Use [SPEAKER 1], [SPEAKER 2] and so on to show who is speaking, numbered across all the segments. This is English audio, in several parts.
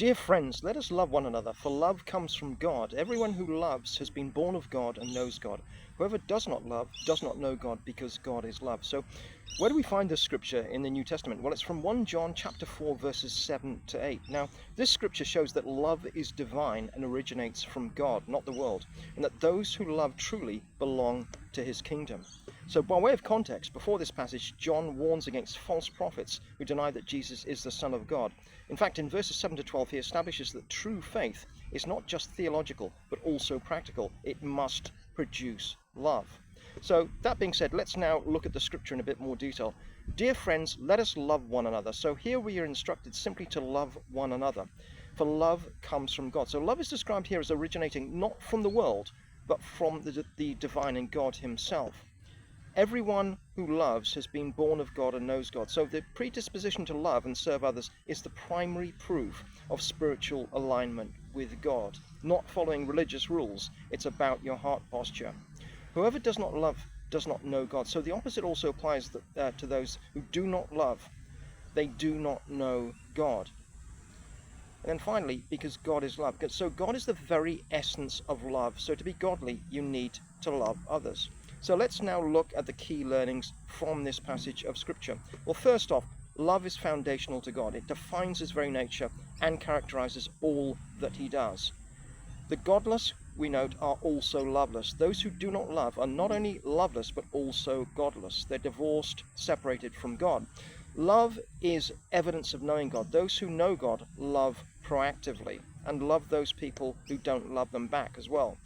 [SPEAKER 1] Dear friends, let us love one another, for love comes from God. Everyone who loves has been born of God and knows God. Whoever does not love does not know God, because God is love. So where do we find this scripture in the New Testament? Well, it's from 1 John chapter 4, verses 7 to 8. Now, this scripture shows that love is divine and originates from God, not the world, and that those who love truly belong to his kingdom. So by way of context, before this passage, John warns against false prophets who deny that Jesus is the Son of God. In fact, in verses 7 to 12, he establishes that true faith is not just theological, but also practical. It must produce love. So that being said, let's now look at the scripture in a bit more detail. Dear friends, let us love one another. So here we are instructed simply to love one another, for love comes from God. So love is described here as originating not from the world, but from the divine and God himself. Everyone who loves has been born of God and knows God. So the predisposition to love and serve others is the primary proof of spiritual alignment with God. Not following religious rules, it's about your heart posture. Whoever does not love does not know God. So the opposite also applies to those who do not love. They do not know God. And then finally, because God is love. So God is the very essence of love. So to be godly, you need to love others. So let's now look at the key learnings from this passage of Scripture. Well, first off, love is foundational to God. It defines his very nature and characterizes all that he does. The godless, we note, are also loveless. Those who do not love are not only loveless, but also godless. They're divorced, separated from God. Love is evidence of knowing God. Those who know God love proactively and love those people who don't love them back as well.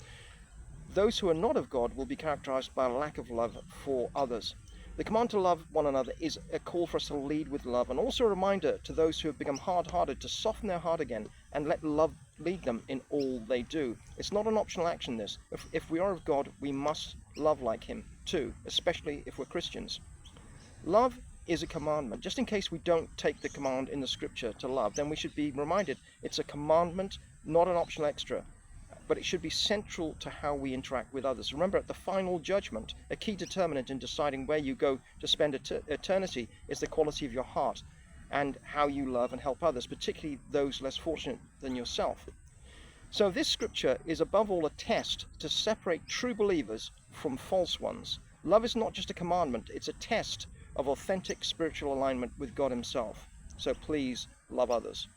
[SPEAKER 1] Those who are not of God will be characterized by a lack of love for others. The command to love one another is a call for us to lead with love, and also a reminder to those who have become hard-hearted to soften their heart again and let love lead them in all they do. It's not an optional action, this. If we are of God, we must love like him too, especially if we're Christians. Love is a commandment. Just in case we don't take the command in the scripture to love, then we should be reminded it's a commandment, not an optional extra. But it should be central to how we interact with others. Remember, at the final judgment, a key determinant in deciding where you go to spend eternity is the quality of your heart and how you love and help others, particularly those less fortunate than yourself. So this scripture is above all a test to separate true believers from false ones. Love is not just a commandment, it's a test of authentic spiritual alignment with God himself. So please love others.